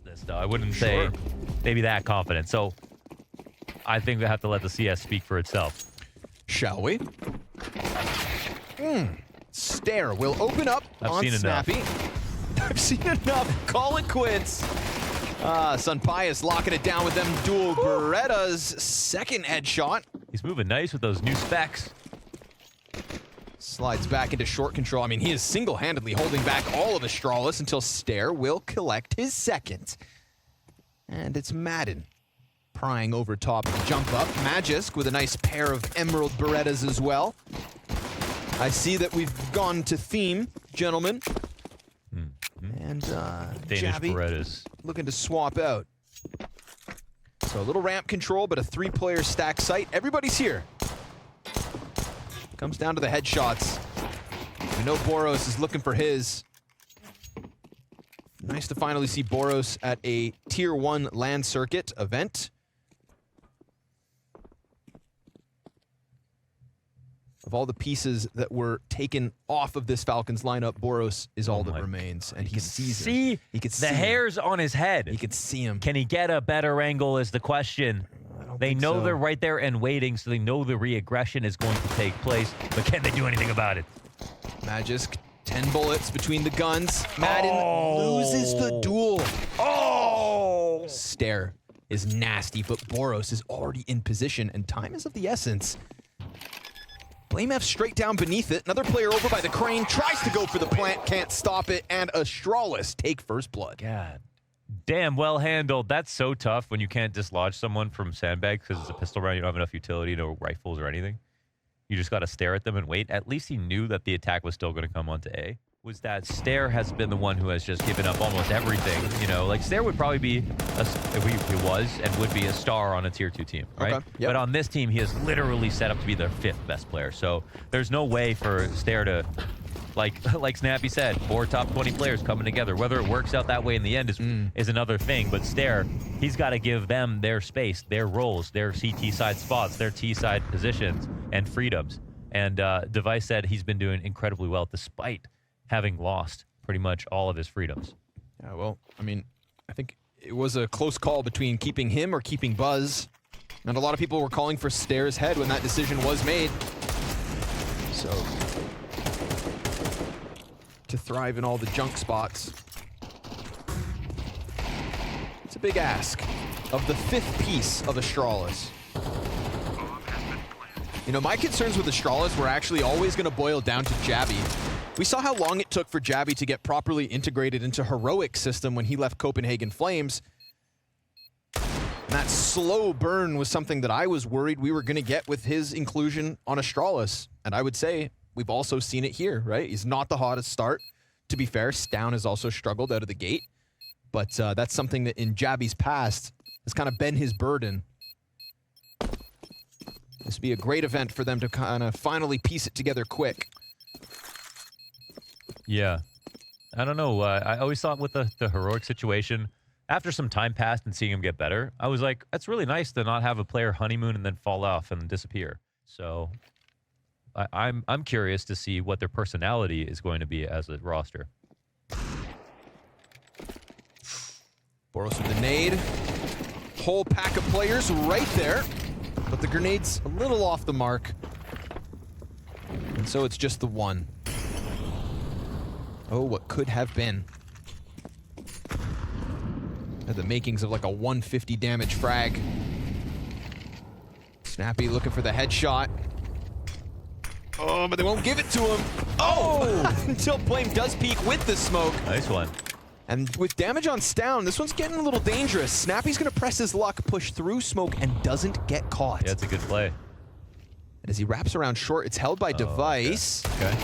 this, though. I wouldn't say maybe that confident. So I think we have to let the CS speak for itself. Shall we? Stare will open up on Snappy. I've seen enough. Call it quits. Sun Pius locking it down with them dual Berettas. Second headshot. He's moving nice with those new specs. Slides back into short control. I mean, he is single-handedly holding back all of Astralis until Stare will collect his second. And it's Madden prying over top to jump up. Magisk with a nice pair of Emerald Berettas as well. I see that we've gone to theme, gentlemen. And Danish Javi Berettas looking to swap out. So a little ramp control, but a 3-player stack site. Everybody's here. Comes down to the headshots. We know Boros is looking for his. Nice to finally see Boros at a Tier 1 LAN circuit event. Of all the pieces that were taken off of this Falcons lineup, Boros is all that remains, and he sees him. He can see the hairs on his head. He can see him. Can he get a better angle is the question. They know they're right there and waiting, so they know the re-aggression is going to take place, but can they do anything about it? Magisk, 10 bullets between the guns. Madden loses the duel. Stare is nasty, but Boros is already in position, and time is of the essence. Blame F straight down beneath it. Another player over by the crane, tries to go for the plant, can't stop it, and Astralis take first blood. God. Damn, well handled. That's so tough when you can't dislodge someone from sandbags because it's a pistol round. You don't have enough utility, no rifles or anything. You just got to stare at them and wait. At least he knew that the attack was still going to come onto A. Was that Stare has been the one who has just given up almost everything. You know, like Stare would probably be, if he was and would be a star on a Tier 2 team, right? Okay, yep. But on this team, he is literally set up to be their 5th best player. So there's no way for Stare to, like Snappy said, 4 top 20 players coming together. Whether it works out that way in the end is another thing. But Stare, he's got to give them their space, their roles, their CT side spots, their T side positions and freedoms. And Device said he's been doing incredibly well despite having lost pretty much all of his freedoms. Yeah, well, I mean, I think it was a close call between keeping him or keeping Buzz. And a lot of people were calling for Stare's head when that decision was made. So, to thrive in all the junk spots. It's a big ask of the 5th piece of Astralis. You know, my concerns with Astralis were actually always going to boil down to Jabby. We saw how long it took for Jabby to get properly integrated into Heroic's system when he left Copenhagen Flames. And that slow burn was something that I was worried we were going to get with his inclusion on Astralis. And I would say we've also seen it here, right? He's not the hottest start. To be fair, Stown has also struggled out of the gate. But that's something that in Jabby's past has kind of been his burden. This would be a great event for them to kind of finally piece it together quick. Yeah. I don't know. I always thought with the Heroic situation, after some time passed and seeing him get better, I was like, that's really nice to not have a player honeymoon and then fall off and disappear. So I'm curious to see what their personality is going to be as a roster. Boros with the nade. Whole pack of players right there. But the grenade's a little off the mark. And so it's just the one. Oh, what could have been. Had the makings of like a 150 damage frag. Snappy looking for the headshot. Oh, but they won't give it to him. Oh! Until Blame does peek with the smoke. Nice one. And with damage on Stown, this one's getting a little dangerous. Snappy's gonna press his luck, push through smoke, and doesn't get caught. Yeah, it's a good play. And as he wraps around short, it's held by Device. Okay.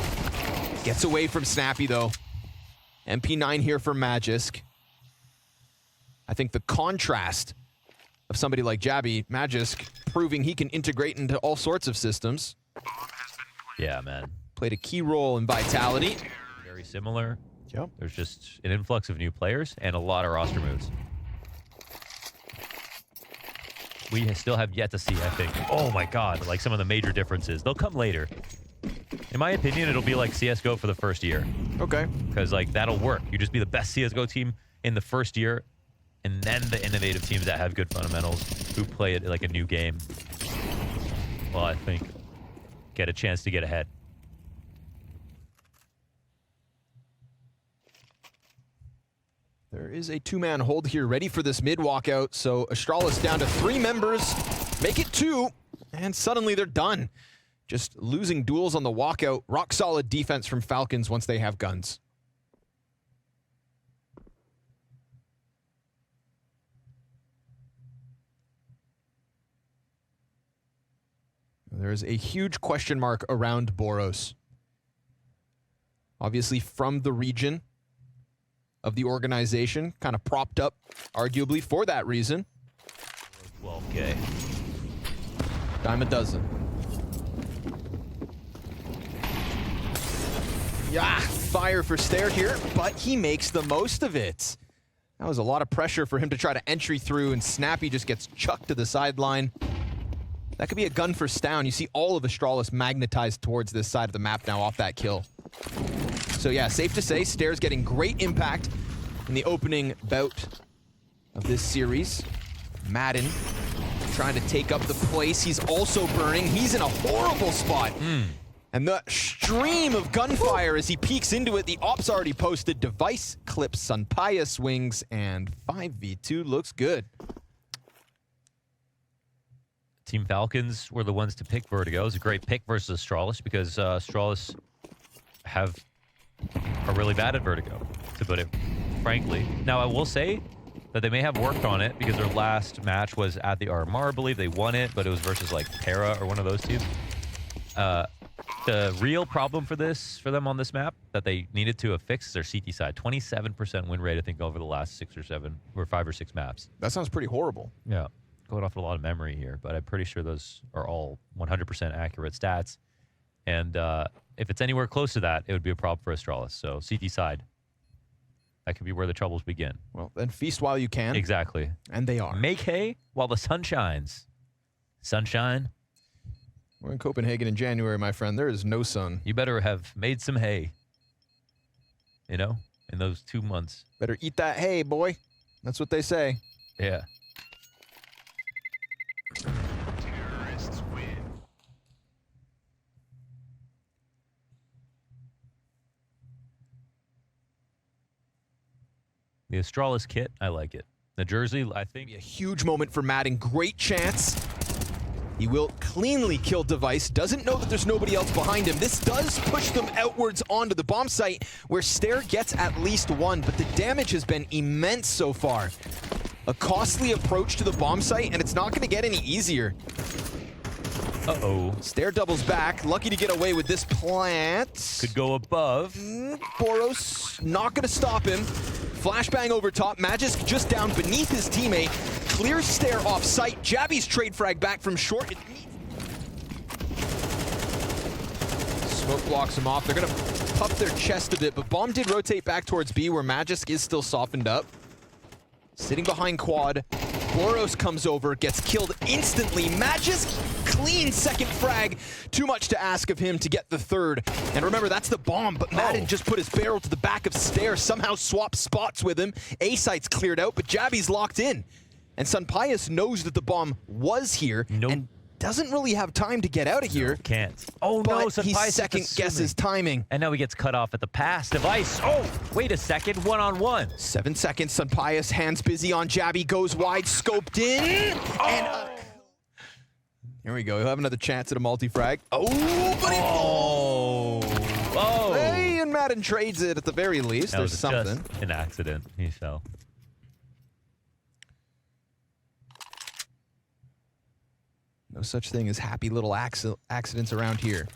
Gets away from Snappy, though. MP9 here for Magisk. I think the contrast of somebody like Jabby, Magisk, proving he can integrate into all sorts of systems. Yeah, man. Played a key role in Vitality. Very similar. Yep. There's just an influx of new players and a lot of roster moves. We still have yet to see, I think. Oh my god, like some of the major differences. They'll come later. In my opinion, it'll be like CSGO for the first year. Okay. Because like that'll work. You just be the best CSGO team in the first year, and then the innovative teams that have good fundamentals who play it like a new game, well, I think get a chance to get ahead. There is a two-man hold here ready for this mid walkout. So Astralis down to 3 members, make it 2, and suddenly they're done. Just losing duels on the walkout. Rock solid defense from Falcons once they have guns. There's a huge question mark around Boros. Obviously from the region of the organization, kind of propped up, arguably, for that reason. 12K. Dime a dozen. Yeah, fire for Stair here, but he makes the most of it. That was a lot of pressure for him to try to entry through, and Snappy just gets chucked to the sideline. That could be a gun for Stown. You see all of Astralis magnetized towards this side of the map now off that kill. So yeah, safe to say, Stair's getting great impact in the opening bout of this series. Madden trying to take up the place. He's also burning. He's in a horrible spot. And the stream of gunfire as he peeks into it. The ops already posted. Device clips Sunpaya swings, and 5v2 looks good. Team Falcons were the ones to pick Vertigo. It was a great pick versus Astralis because Astralis have are really bad at Vertigo, to put it frankly. Now, I will say that they may have worked on it because their last match was at the RMR, I believe. They won it, but it was versus like Para or one of those teams. The real problem for them on this map that they needed to have fixed is their CT side. 27% win rate, I think, over the last 5 or 6 maps. That sounds pretty horrible. Yeah. Going off a lot of memory here, but I'm pretty sure those are all 100% accurate stats. And if it's anywhere close to that, it would be a problem for Astralis. So CT side, that could be where the troubles begin. Well, then feast while you can. Exactly. And they are. Make hay while the sun shines. Sunshine. We're in Copenhagen in January, my friend. There is no sun. You better have made some hay, you know, in those 2 months. Better eat that hay, boy. That's what they say. Yeah. Terrorists win. The Astralis kit, I like it. The jersey, I think. Be a huge moment for Madden. Great chance. He will cleanly kill Device. Doesn't know that there's nobody else behind him. This does push them outwards onto the bomb site, where Stair gets at least 1, but the damage has been immense so far. A costly approach to the bomb site, and it's not going to get any easier. Uh-oh. Stair doubles back. Lucky to get away with this plant. Could go above. Boros not going to stop him. Flashbang over top. Magisk just down beneath his teammate. Clears Stair off site. Jabby's trade frag back from short. Smoke blocks him off. They're going to puff their chest a bit, but Bomb did rotate back towards B, where Magisk is still softened up. Sitting behind quad. Boros comes over, gets killed instantly. Magisk, clean second frag. Too much to ask of him to get the third. And remember, that's the bomb, but Madden just put his barrel to the back of Stair, somehow swapped spots with him. A site's cleared out, but Jabby's locked in. And Sunpius knows that the bomb was here and doesn't really have time to get out of here. Can't. Oh no, But he second guesses timing. And now he gets cut off at the pass device. Oh, wait a second, 1-on-1. 7 seconds, Sunpius, hands busy on Jabby, goes wide, scoped in. And here we go, he'll have another chance at a multi-frag. Oh, but Hey, and Madden trades it at the very least. That There's was something. just an accident. He fell. No such thing as happy little accidents around here.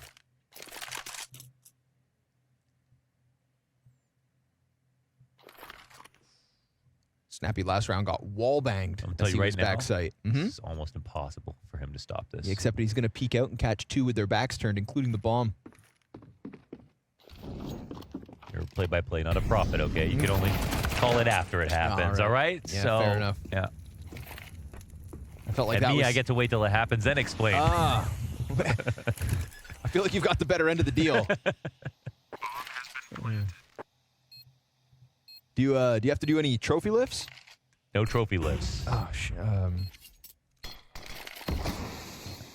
Snappy last round got wall banged. I'm telling you right now, back sight. It's almost impossible for him to stop this. Yeah, except he's going to peek out and catch 2 with their backs turned, including the bomb. You're a play-by-play, not a prophet, okay? You can only call it after it happens, all right? Yeah, so, fair enough. Yeah. I felt like And that me, was... I get to wait till it happens, then explain. I feel like you've got the better end of the deal. Do you have to do any trophy lifts? No trophy lists. Oh,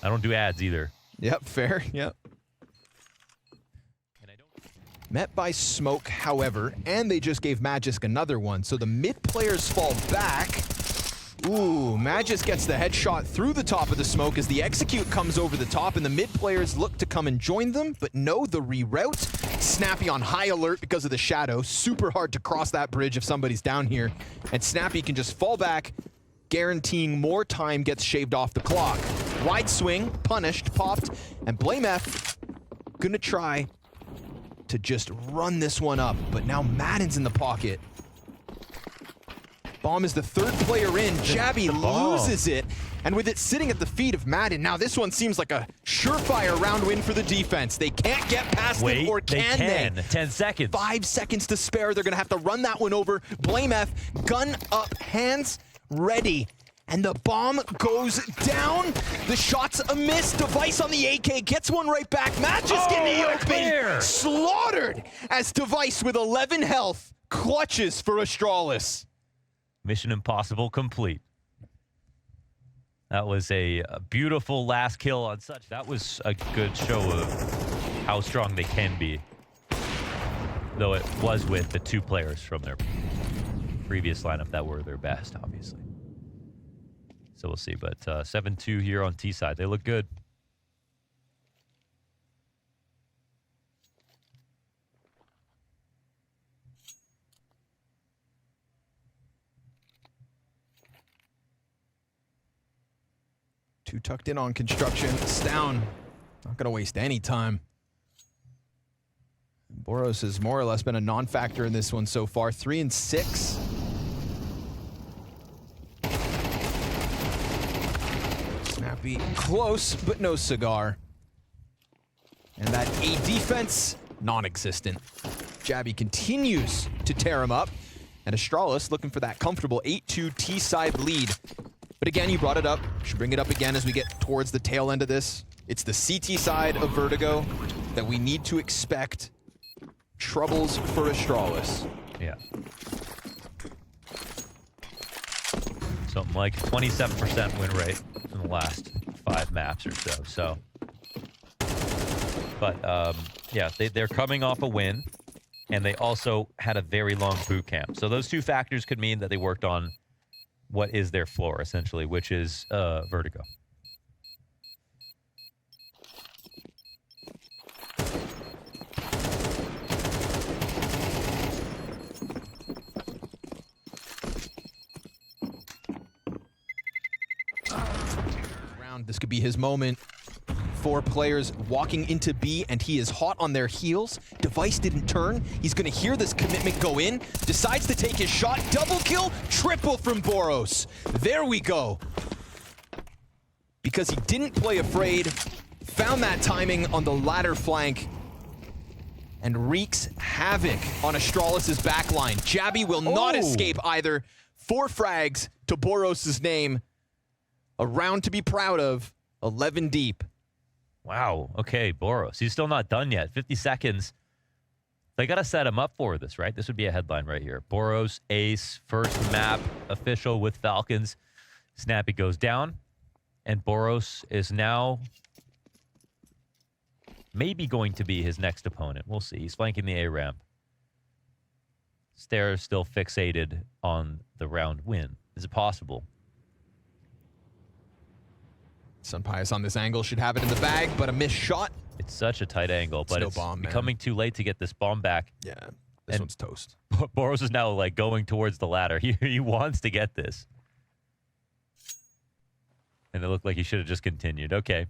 I don't do ads either. Yep, fair. Yep. Met by smoke, however, and they just gave Magisk another one, so the mid players fall back. Ooh, Magisk gets the headshot through the top of the smoke as the execute comes over the top, and the mid players look to come and join them, but no, the reroute. Snappy on high alert because of the shadow. Super hard to cross that bridge if somebody's down here, and Snappy can just fall back, guaranteeing more time gets shaved off the clock. Wide swing, punished, popped, and BlameF gonna try to just run this one up, but now Madden's in the pocket. Bomb is the third player in. Jabby loses it, and with it sitting at the feet of Madden, now this one seems like a surefire round win for the defense. They can't get past it, or can they? 10 seconds. 5 seconds to spare. They're gonna have to run that one over. BlameF, gun up, hands ready. And the bomb goes down. The shot's a miss. Device on the AK gets one right back. Magisk in the open. Clear. Slaughtered as Device with 11 health clutches for Astralis. Mission impossible complete. That was a beautiful last kill on such. That was a good show of how strong they can be. Though it was with the 2 players from their previous lineup that were their best, obviously. So we'll see, but 7-2 here on T side. They look good. Two tucked in on construction. It's down. Not gonna waste any time. Boros has more or less been a non-factor in this one so far. 3 and 6. Snappy close, but no cigar. And that A defense, non-existent. Jabby continues to tear him up. And Astralis looking for that comfortable 8-2 T-side lead. But again, you brought it up. Should bring it up again as we get towards the tail end of this. It's the CT side of Vertigo that we need to expect troubles for Astralis. Yeah. Something like 27% win rate in the last 5 maps or so. But yeah, they're coming off a win, and they also had a very long boot camp. So those 2 factors could mean that they worked on what is their floor, essentially, which is Vertigo. This could be his moment. 4 players walking into B, and he is hot on their heels. Device didn't turn. He's gonna hear this commitment go in. Decides to take his shot. Double kill, triple from Boros. There we go. Because he didn't play afraid, found that timing on the ladder flank, and wreaks havoc on Astralis' backline. Jabby will not escape either. 4 frags to Boros' name. A round to be proud of, 11 deep. Wow, okay, Boros. He's still not done yet. 50 seconds. They got to set him up for this, right? This would be a headline right here. Boros, ace, first map official with Falcons. Snappy goes down, and Boros is now maybe going to be his next opponent. We'll see. He's flanking the A ramp. Stare still fixated on the round win. Is it possible? Sunpius on this angle should have it in the bag, but a missed shot. It's such a tight angle, but no it's bomb, becoming too late to get this bomb back. Yeah, this one's toast. Boros is now like going towards the ladder. He wants to get this. And it looked like he should have just continued. Okay.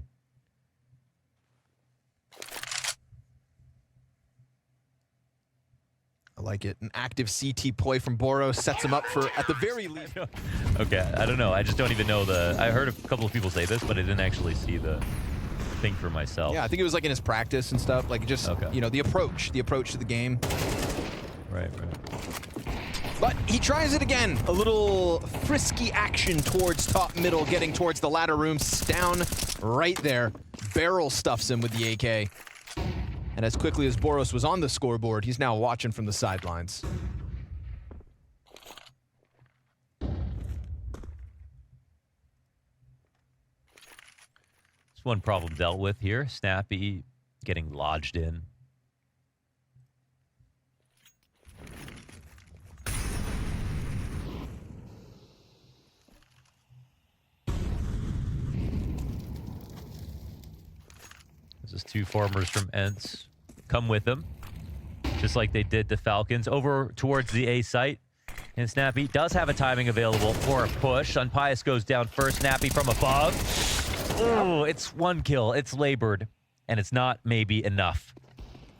I like it. An active CT play from Boros sets him up for, at the very least. Okay, I don't know. I just don't even know the... I heard a couple of people say this, but I didn't actually see the thing for myself. Yeah, I think it was like in his practice and stuff. Like just, you know, the approach to the game. Right. But he tries it again. A little frisky action towards top middle, getting towards the ladder room. Down right there. Barrel stuffs him with the AK. And as quickly as Boros was on the scoreboard, he's now watching from the sidelines. It's one problem dealt with here. Snappy getting lodged in. This is two farmers from Ence. Come with them, just like they did to Falcons. Over towards the A site. And Snappy does have a timing available for a push. Unpious goes down first. Snappy from above. Oh, it's one kill. It's labored. And it's not maybe enough.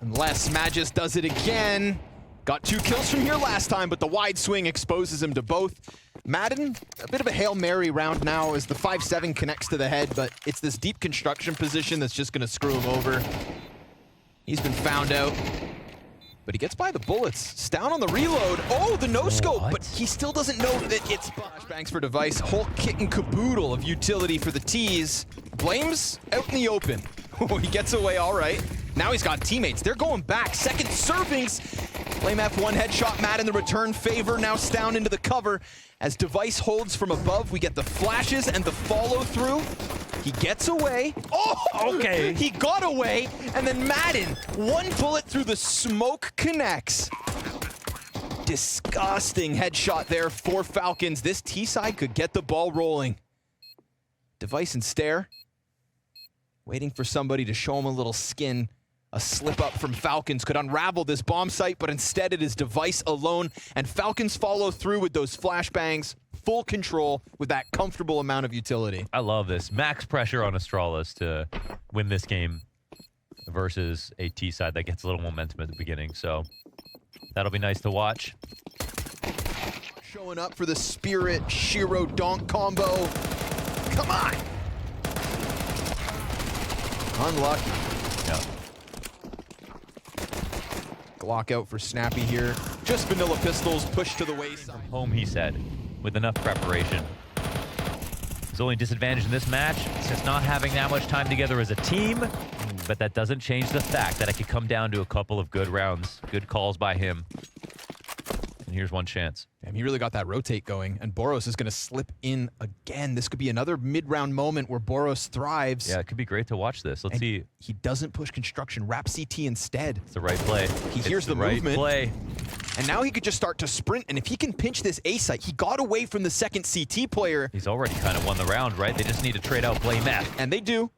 Unless Magis does it again. Got 2 kills from here last time, but the wide swing exposes him to both. Madden, a bit of a Hail Mary round now as the 5-7 connects to the head, but it's this deep construction position that's just going to screw him over. He's been found out. But he gets by the bullets. It's down on the reload. Oh, the no-scope, but he still doesn't know that it's flashbangs for Device. Whole kit and caboodle of utility for the tezz. Blames out in the open. Oh, he gets away all right. Now he's got teammates. They're going back. Second servings. Blame F1 headshot. Matt in the return favor. Now down into the cover. As Device holds from above, we get the flashes and the follow-through. He gets away. Oh, okay. He got away, and then Madden, one bullet through the smoke connects. Disgusting headshot there for Falcons. This T side could get the ball rolling. Device and Stare, waiting for somebody to show him a little skin. A slip up from Falcons could unravel this bomb site, but instead it is Device alone, and Falcons follow through with those flashbangs. Full control with that comfortable amount of utility. I love this. Max pressure on Astralis to win this game versus a T side that gets a little momentum at the beginning. So that'll be nice to watch. Showing up for the Spirit Shiro Donk combo. Come on! Unlucky. Yeah. Glock out for Snappy here. Just vanilla pistols pushed to the wayside. Home, he said, with enough preparation. His only disadvantage in this match is just not having that much time together as a team, but that doesn't change the fact that it could come down to a couple of good rounds, good calls by him. And here's one chance. Damn, he really got that rotate going, and Boros is going to slip in again. This could be another mid-round moment where Boros thrives. Yeah, it could be great to watch this. Let's see. He doesn't push construction. Wrap CT instead. It's the right play. He hears the right movement. Play. And now he could just start to sprint, and if he can pinch this A site, he got away from the second CT player. He's already kind of won the round, right? They just need to trade out Blame F. And they do.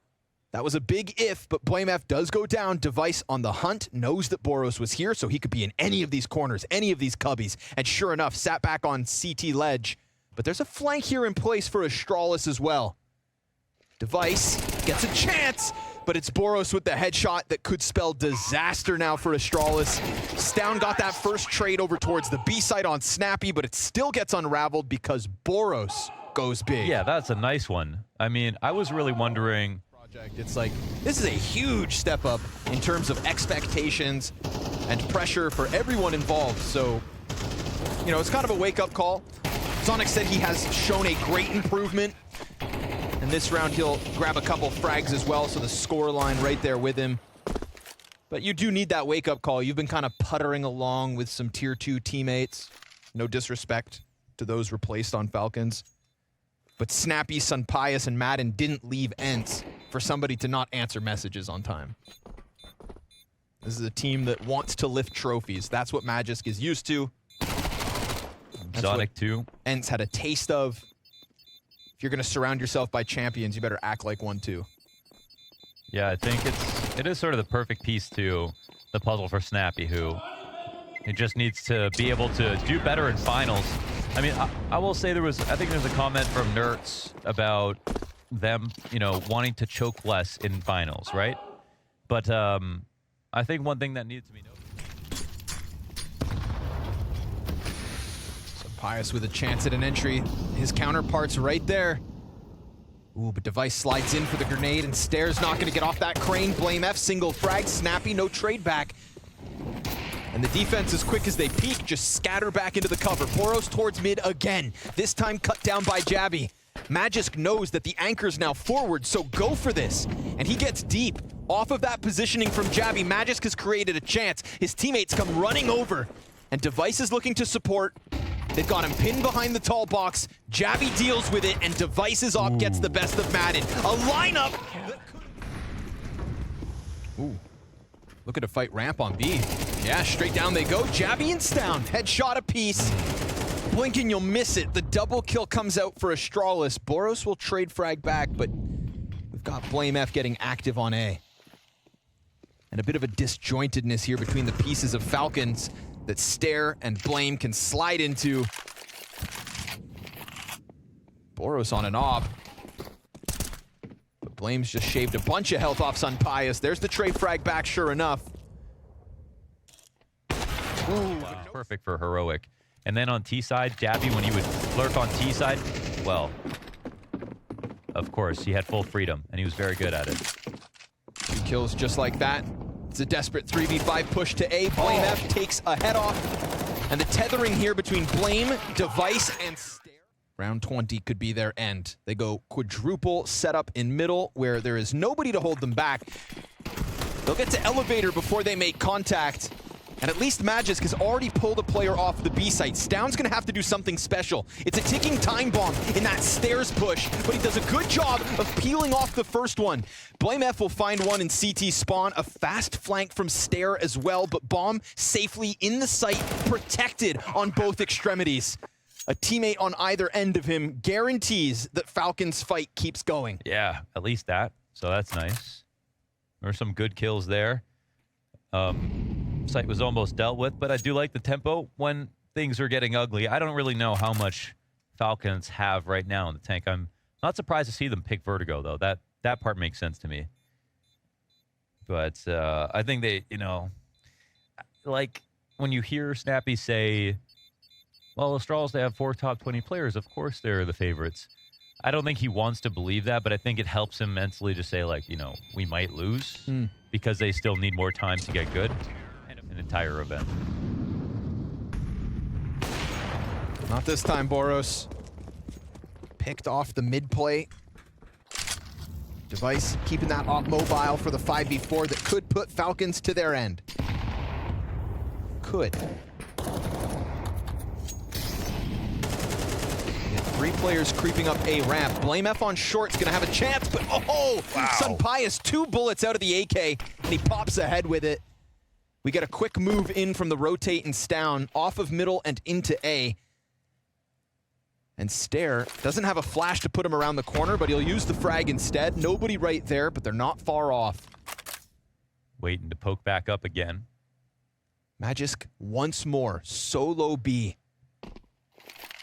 That was a big if, but Blame F does go down. Device on the hunt, knows that Boros was here, so he could be in any of these corners, any of these cubbies. And sure enough, sat back on CT ledge. But there's a flank here in place for Astralis as well. Device gets a chance, but it's Boros with the headshot that could spell disaster now for Astralis. Stown got that first trade over towards the B site on Snappy, but it still gets unraveled because Boros goes big. Yeah, that's a nice one. I mean, I was really wondering... It's like, this is a huge step up in terms of expectations and pressure for everyone involved. So, you know, it's kind of a wake-up call. Sonic said he has shown a great improvement. And this round, he'll grab a couple frags as well, so the score line right there with him. But you do need that wake-up call. You've been kind of puttering along with some Tier 2 teammates. No disrespect to those replaced on Falcons. But Snappy, Sunpius, and Madden didn't leave Ence for somebody to not answer messages on time. This is a team that wants to lift trophies. That's what Magisk is used to. Sonic 2. Ence had a taste of. If you're going to surround yourself by champions, you better act like one too. Yeah, I think it is sort of the perfect piece to the puzzle for Snappy, who he just needs to be able to do better in finals. I mean, I will say I think there's a comment from Nerds about them, you know, wanting to choke less in finals, right? But I think one thing that needs to be noted. So Pius with a chance at an entry. His counterpart's right there. Ooh, but Device slides in for the grenade, and Stare's not going to get off that crane. Blame F, single frag, Snappy, no trade back. And the defense, as quick as they peek, just scatter back into the cover. Boros towards mid again. This time cut down by Jabby. Magisk knows that the anchor's now forward, so go for this. And he gets deep. Off of that positioning from Jabby, Magisk has created a chance. His teammates come running over. And Device is looking to support. They've got him pinned behind the tall box. Jabby deals with it, and Device's op gets the best of Madden. A lineup that could Ooh. Looking to fight ramp on B. Yeah, straight down they go. Jabby and Stown. Headshot apiece. Blink and you'll miss it. The double kill comes out for Astralis. Boros will trade frag back, but we've got blameF getting active on A. And a bit of a disjointedness here between the pieces of Falcons that Stare and Blame can slide into. Boros on an ob. But Blame's just shaved a bunch of health off Sunpius. There's the trade frag back, sure enough. Ooh, wow. Perfect for Heroic. And then on T side, Jabby, when he would lurk on T side, well, of course, he had full freedom, and he was very good at it. 2 kills just like that. It's a desperate 3v5 push to A. blameF takes a head off. And the tethering here between Blame, Device, and Stare. Round 20 could be their end. They go quadruple setup in middle, where there is nobody to hold them back. They'll get to elevator before they make contact. And at least Magisk has already pulled a player off the B site. Stown's gonna have to do something special. It's a ticking time bomb in that stairs push, but he does a good job of peeling off the first one. blameF will find one in CT spawn, a fast flank from Stare as well, but bomb safely in the site, protected on both extremities. A teammate on either end of him guarantees that Falcons fight keeps going. Yeah, at least that. So that's nice. There were some good kills there. Site was almost dealt with, but I do like the tempo when things are getting ugly. I don't really know how much Falcons have right now in the tank. I'm not surprised to see them pick Vertigo, though. That part makes sense to me. But I think they, you know, like when you hear Snappy say, well, Astralis, they have 4 top 20 players. Of course they're the favorites. I don't think he wants to believe that, but I think it helps him mentally to say, like, you know, we might lose because they still need more time to get good. An entire event. Not this time, Boros. Picked off the mid play. Device keeping that op mobile for the 5v4 that could put Falcons to their end. Could. 3 players creeping up A ramp. blameF on short's gonna have a chance, but oh! Wow. Sunpius 2 bullets out of the AK, and he pops ahead with it. We get a quick move in from the rotate and Stown, off of middle and into A. And Stare doesn't have a flash to put him around the corner, but he'll use the frag instead. Nobody right there, but they're not far off. Waiting to poke back up again. Magisk once more, solo B.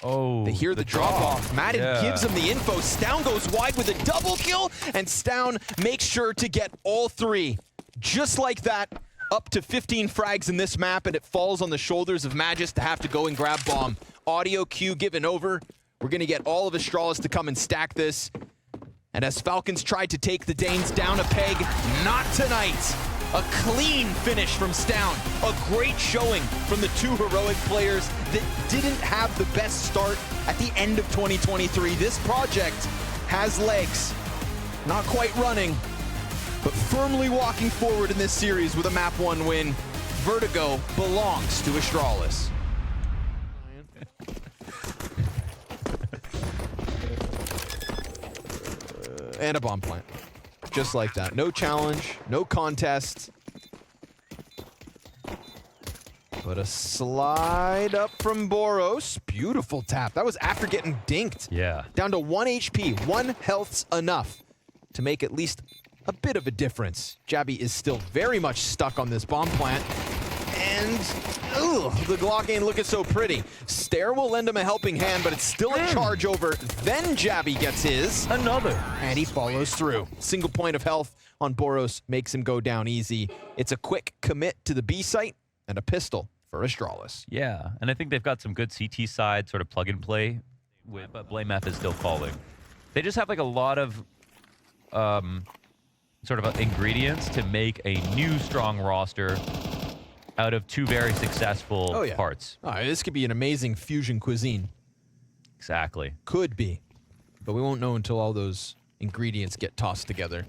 Oh, they hear the drop-off. Madden gives him the info. Stown goes wide with a double kill, and Stown makes sure to get all 3. Just like that. Up to 15 frags in this map, and it falls on the shoulders of Magisk to have to go and grab bomb. Audio cue given over. We're going to get all of Astralis to come and stack this. And as Falcons tried to take the Danes down a peg, not tonight. A clean finish from Stown. A great showing from the 2 heroic players that didn't have the best start at the end of 2023. This project has legs. Not quite running, but firmly walking forward in this series with a map 1 win. Vertigo belongs to Astralis. And a bomb plant. Just like that. No challenge, no contest. But a slide up from Boros. Beautiful tap. That was after getting dinked. Yeah. Down to 1 HP. 1 health's enough to make at least a bit of a difference. Jabby is still very much stuck on this bomb plant. And the Glock ain't looking so pretty. Stare will lend him a helping hand, but it's still a charge over. Then Jabby gets his. Another. And he follows through. Single point of health on Boros makes him go down easy. It's a quick commit to the B site and a pistol for Astralis. Yeah, and I think they've got some good CT side sort of plug and play, but blameF is still falling. They just have like a lot of sort of ingredients to make a new strong roster out of 2 very successful parts. Oh, this could be an amazing fusion cuisine. Exactly. Could be. But we won't know until all those ingredients get tossed together.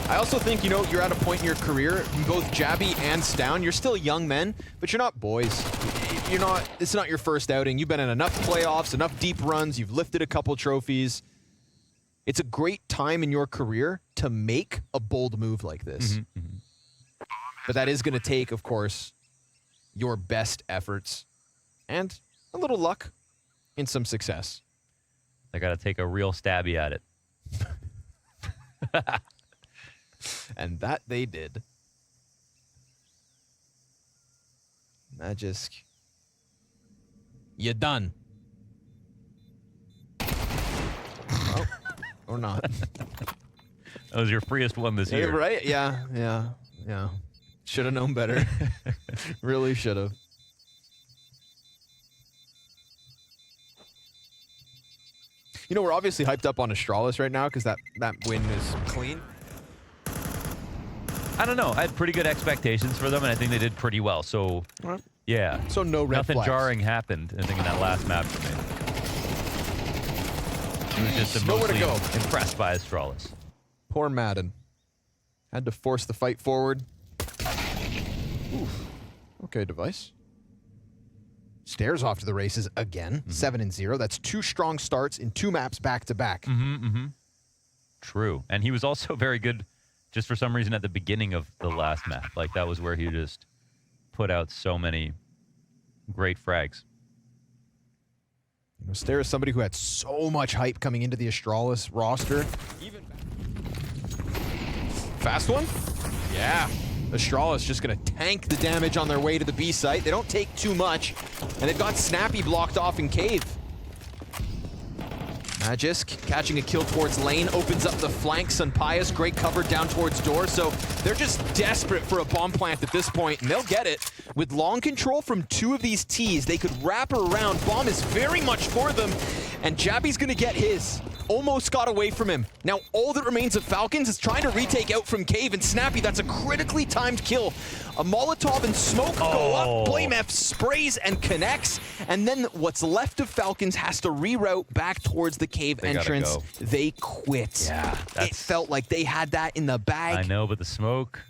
I also think, you know, you're at a point in your career, both Jabby and Stown, you're still young men, but you're not boys. You're not, it's not your first outing. You've been in enough playoffs, enough deep runs, you've lifted a couple trophies. it's a great time in your career to make a bold move like this. But that is going to take, of course, your best efforts and a little luck and some success. They got to take a real stabby at it. And that they did. Magisk. You done. Oh, or not. That was your freest one this year. Right? Yeah. Should have known better. Really should have. You know, we're obviously hyped up on Astralis right now because that win is clean. I don't know. I had pretty good expectations for them, and I think they did pretty well. So, yeah. So no red Nothing flags. jarring happened, I think, in that last map for me. It was just Nowhere to mostly go. impressed by Astralis. Poor Madden. Had to force the fight forward. Oof. Okay, device. Stairs off to the races again. 7-0. That's 2 strong starts in 2 maps back to back. True. And he was also very good just for some reason at the beginning of the last map. Like, that was where he just put out so many great frags. You know, Stare is somebody who had so much hype coming into the Astralis roster. Even fast one? Yeah. Astralis just going to tank the damage on their way to the B site. They don't take too much, and they've got Snappy blocked off in cave. Magisk catching a kill towards lane, opens up the flank. Sunpius, great cover down towards door, so they're just desperate for a bomb plant at this point, and they'll get it. With long control from 2 of these Ts, they could wrap around. Bomb is very much for them, and Jabby's going to get his. Almost got away from him. Now all that remains of Falcons is trying to retake out from cave, and Snappy, that's a critically timed kill. A Molotov and smoke go up, Blame F sprays and connects, and then what's left of Falcons has to reroute back towards the cave entrance. They quit. Yeah, it felt like they had that in the bag. I know, but the smoke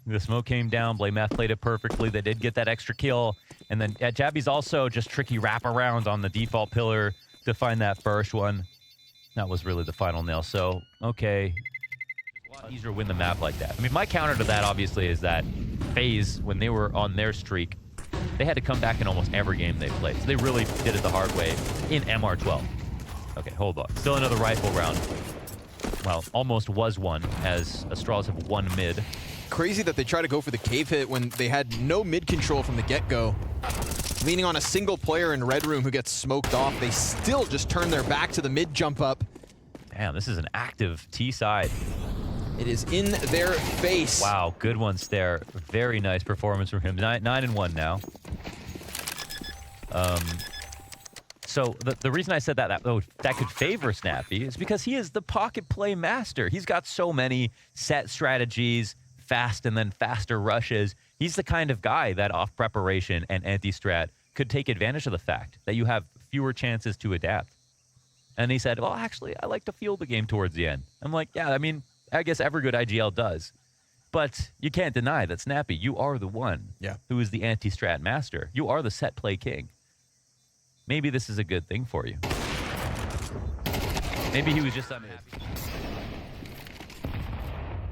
came down. Blame F played it perfectly. They did get that extra kill. And then Jabby's also just tricky wraparound on the default pillar to find that first one. That was really the final nail. So, okay. It's a lot easier to win the map like that. I mean, my counter to that, obviously, is that FaZe, when they were on their streak, they had to come back in almost every game they played. So they really did it the hard way in MR12. Okay, hold on. Still another rifle round. Well, almost was one, as Astralis have won mid. Crazy that they try to go for the cave hit when they had no mid control from the get-go. Leaning on a single player in Red Room who gets smoked off, they still just turn their back to the mid jump up. Damn, this is an active T side. It is in their face. Wow, good ones there. Very nice performance from him. 9-1 now. So the reason I said that could favor Snappy is because he is the pocket play master. He's got so many set strategies, fast and then faster rushes. He's the kind of guy that off preparation and anti-strat could take advantage of the fact that you have fewer chances to adapt. And he said, well, actually, I like to feel the game towards the end. I'm like, yeah, I mean, I guess every good IGL does. But you can't deny that, Snappy, you are the one who is the anti-strat master. You are the set play king. Maybe this is a good thing for you. Maybe he was just unhappy.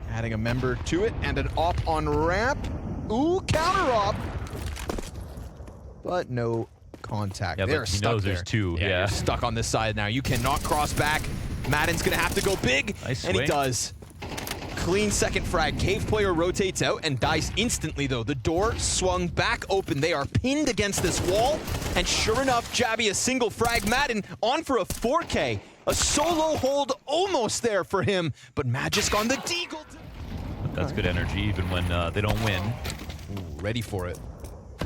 Adding a member to it and an op on ramp. Ooh, counter op. But no contact. Yeah, They're but he stuck knows there. there's 2. You're stuck on this side now. You cannot cross back. Madden's gonna have to go big, Nice and he swing. does. Clean second frag. Cave player rotates out and dies instantly, though. The door swung back open. They are pinned against this wall, and sure enough, Jabby a single frag. Madden on for a 4K. A solo hold almost there for him, but Magisk on the deagle. That's good energy, even when they don't win. Ooh, ready for it.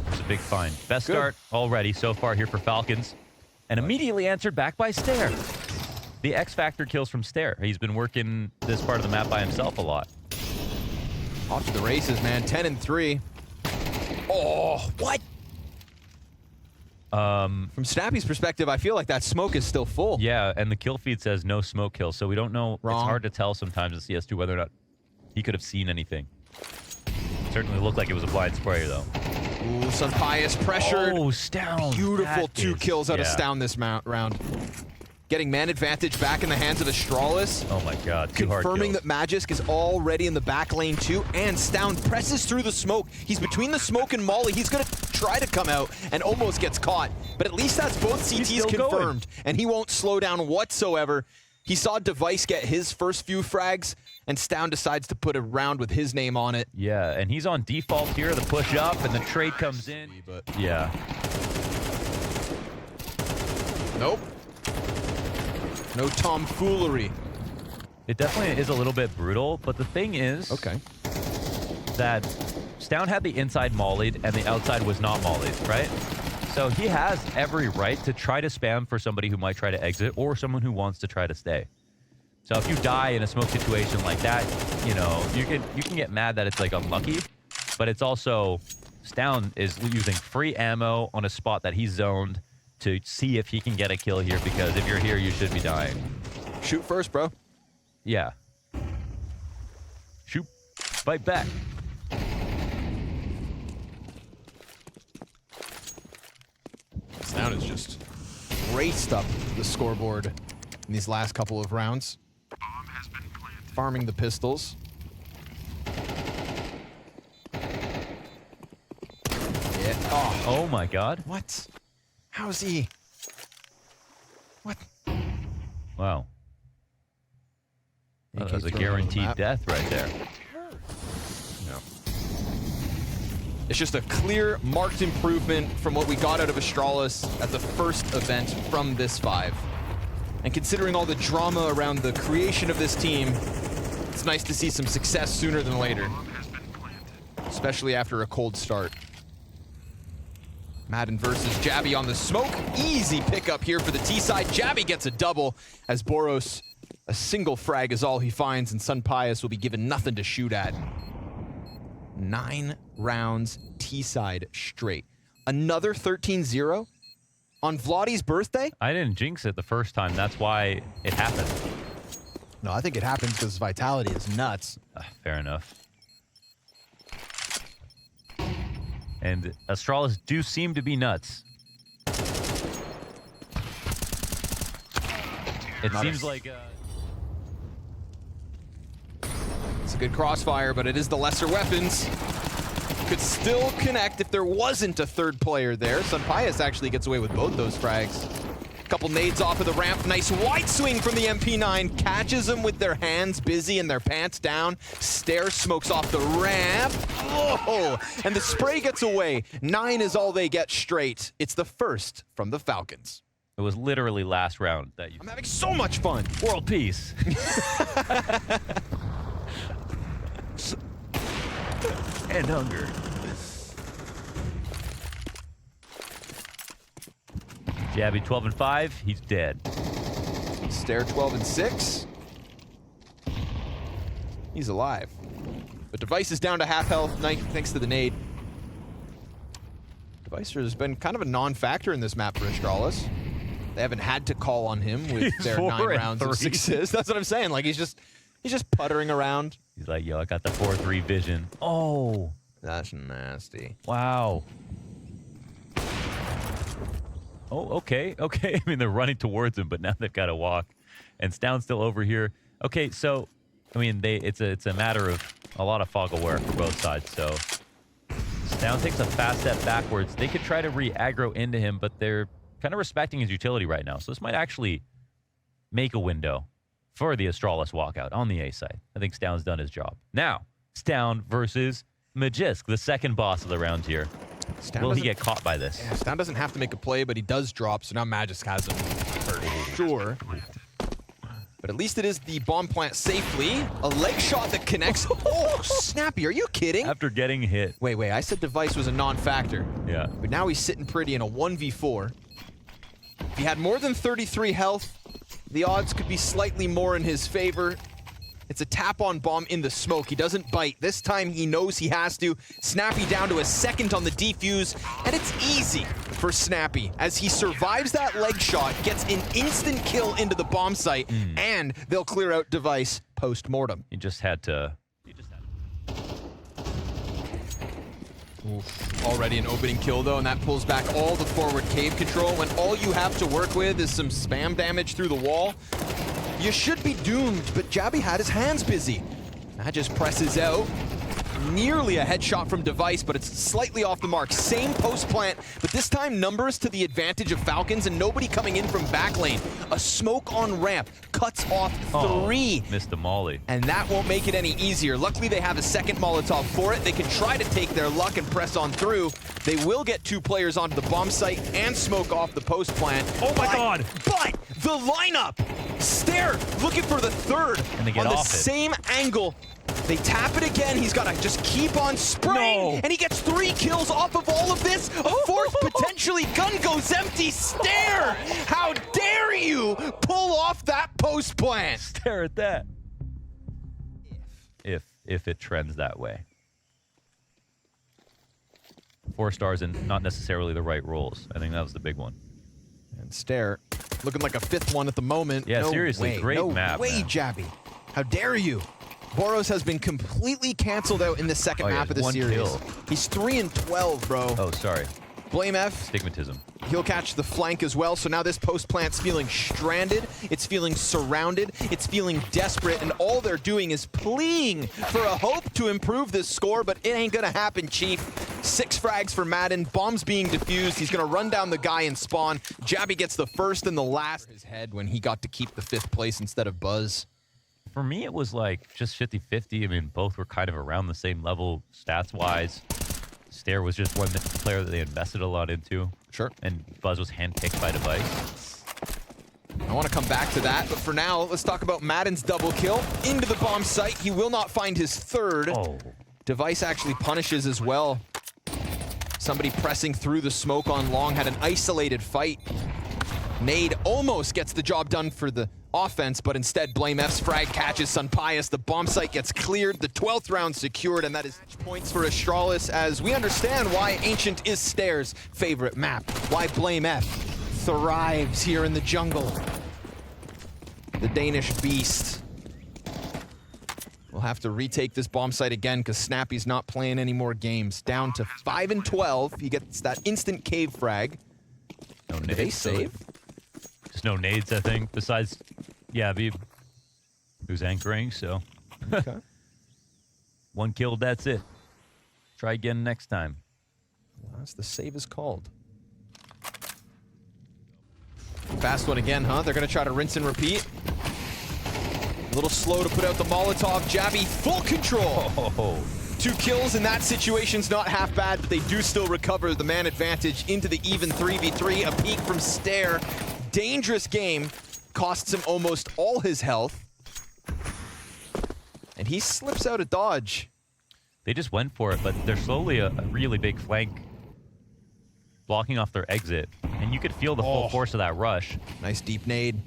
It's a big find. Best start already so far here for Falcons. And immediately answered back by Stare. The X Factor kills from Stare. He's been working this part of the map by himself a lot. Off to the races, man. 10-3. Oh, what? From Snappy's perspective, I feel like that smoke is still full. Yeah, and the kill feed says no smoke kill, so we don't know. Wrong. It's hard to tell sometimes in CS2 whether or not he could have seen anything. Certainly looked like it was a blind spray, though. Ooh, Sunpius pressured. Oh, Stown. Beautiful That 2 is- kills out of yeah. Stown this round. getting man advantage back in the hands of Astralis. Oh my god, two hard Confirming kills. that Magisk is already in the back lane too, and Stound presses through the smoke. He's between the smoke and Molly. He's gonna try to come out and almost gets caught, but at least that's both CTs still confirmed, and he won't slow down whatsoever. He saw Device get his first few frags, and Stound decides to put a round with his name on it. Yeah, and he's on default here, the push up, and the trade comes in. But Yeah. nope. No tomfoolery. It definitely is a little bit brutal, but the thing is that Stound had the inside mollied and the outside was not mollied, right? So he has every right to try to spam for somebody who might try to exit or someone who wants to try to stay. So if you die in a smoke situation like that, you know, you can get mad that it's like unlucky, but it's also Stound is using free ammo on a spot that he's zoned to see if he can get a kill here, because if you're here, you should be dying. Shoot first, bro. Yeah. Shoot. Fight back. Stound is just raced up the scoreboard in these last couple of rounds. Bomb has been planted. Farming the pistols. Yeah. Oh, Oh my god. what? How is he? What? Wow. That AK was a thrown over the guaranteed map. death right there. No. It's just a clear, marked improvement from what we got out of Astralis at the first event from this 5. And considering all the drama around the creation of this team, it's nice to see some success sooner than later, Bomb has been planted. especially after a cold start. Madden versus Jabby on the smoke. Easy pickup here for the T side. Jabby gets a double as Boros, a single frag is all he finds, and Sunpius will be given nothing to shoot at. 9 rounds T side straight. Another 13-0 on Vladi's birthday? I didn't jinx it the first time. That's why it happened. No, I think it happens because Vitality is nuts. Fair enough. And Astralis do seem to be nuts. It seems like... It's a good crossfire, but it is the lesser weapons. Could still connect if there wasn't a third player there. Sunpius actually gets away with both those frags. Couple nades off of the ramp. Nice wide swing from the MP9. Catches them with their hands busy and their pants down. Stair smokes off the ramp. Oh, and the spray gets away. 9 is all they get straight. It's the first from the Falcons. It was literally last round that you... I'm having so much fun. World peace. And hunger. Jabby 12 and 5, he's dead. Stair 12 and 6. He's alive. But Device is down to half health thanks to the nade. Device has been kind of a non-factor in this map for Astralis. They haven't had to call on him with He's their 4 9 and rounds of 3. success. That's what I'm saying. Like he's just puttering around. He's like, yo, I got the 4-3 vision. Oh, That's nasty. wow. Oh, okay, okay. I mean, they're running towards him, but now they've got to walk. And Stound's still over here. Okay, so, I mean, it's a matter of a lot of fog of war for both sides. So, Stound takes a fast step backwards. They could try to re-aggro into him, but they're kind of respecting his utility right now. So this might actually make a window for the Astralis walkout on the A side. I think Stound's done his job. Now, Stound versus Magisk, the second boss of the round here. Stound Will he doesn't- get caught by this? Yeah, Stound doesn't have to make a play, but he does drop, so now Magisk has him for sure. But at least it is the bomb plant safely. A leg shot that connects. Oh, snappy. Are you kidding? After getting hit. Wait. I said Device was a non-factor. Yeah. But now he's sitting pretty in a 1v4. If he had more than 33 health, the odds could be slightly more in his favor. It's a tap-on bomb in the smoke. He doesn't bite. This time he knows he has to. Snappy down to a second on the defuse, and it's easy for Snappy as he survives that leg shot, gets an instant kill into the bomb site, and they'll clear out Device post-mortem. He just had to... Oof. Already an opening kill though, and that pulls back all the forward cave control. When all you have to work with is some spam damage through the wall, you should be doomed, but Jabby had his hands busy. That just presses out. Nearly a headshot from Device, but it's slightly off the mark. Same post plant, but this time numbers to the advantage of Falcons and nobody coming in from back lane. A smoke on ramp cuts off 3. Missed the molly. And that won't make it any easier. Luckily, they have a second Molotov for it. They can try to take their luck and press on through. They will get 2 players onto the bomb site and smoke off the post plant. Oh my God! But the lineup, Stare looking for the third And they get on the off it. same angle. They tap it again. He's got to just keep on spraying. No. And he gets 3 kills off of all of this. A fourth potentially. Gun goes empty. Stare! How dare you pull off that post plant? Stare at that. If it trends that way. 4 stars and not necessarily the right roles. I think that was the big one. And Stare looking like a 5th one at the moment. Yeah, no seriously, way. great no map, way, man. Jabby. How dare you? Boros has been completely canceled out in the second Oh, yeah, map of the 1 series. kill. He's 3 and 12, bro. Oh, sorry. Blame F. Stigmatism. He'll catch the flank as well, so now this post plant's feeling stranded, it's feeling surrounded, it's feeling desperate, and all they're doing is pleading for a hope to improve this score, but it ain't gonna happen, Chief. 6 frags for Madden, bombs being defused, he's gonna run down the guy and spawn. Jabby gets the first and the last. His head when he got to keep the 5th place instead of Buzz. For me, it was like just 50-50. I mean, both were kind of around the same level stats-wise. Stare was just one player that they invested a lot into. Sure. And Buzz was handpicked by Device. I want to come back to that, but for now, let's talk about Madden's double kill. Into the bomb site, he will not find his 3rd. Oh. Device actually punishes as well. Somebody pressing through the smoke on long, had an isolated fight. Nade almost gets the job done for the offense, but instead Blame F's frag catches Sunpius. The bomb site gets cleared, the 12th round secured, and that is points for Astralis, as we understand why Ancient is Stare's favorite map, why Blame F thrives here in the jungle. The Danish beast will have to retake this bomb site again because Snappy's not playing any more games. Down to 5 and 12. He gets that instant cave frag. No Did they save? Just no nades, I think, besides, yeah, who's anchoring, so. Okay. 1 kill, that's it. Try again next time. That's the save is called. Fast one again, huh? They're going to try to rinse and repeat. A little slow to put out the Molotov. Jabby, full control. Oh. 2 kills in that situation's not half bad, but they do still recover the man advantage into the even 3v3. A peek from Stare. Dangerous game. Costs him almost all his health. And he slips out a dodge. They just went for it, but they're slowly a really big flank blocking off their exit. And you could feel the full force of that rush. Nice deep nade.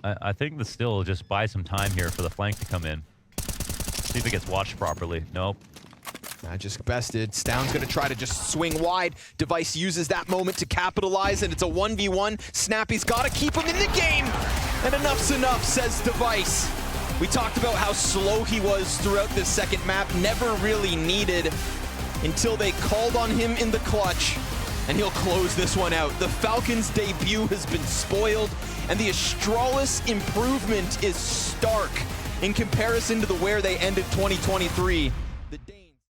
I think the still just buy some time here for the flank to come in. See if it gets watched properly. Nope. Magic bested. Stown's gonna try to just swing wide. Device uses that moment to capitalize, and it's a 1v1. Snappy's gotta keep him in the game. And enough's enough, says Device. We talked about how slow he was throughout this second map. Never really needed until they called on him in the clutch. And he'll close this one out. The Falcons' debut has been spoiled, and the Astralis improvement is stark in comparison to where they ended 2023.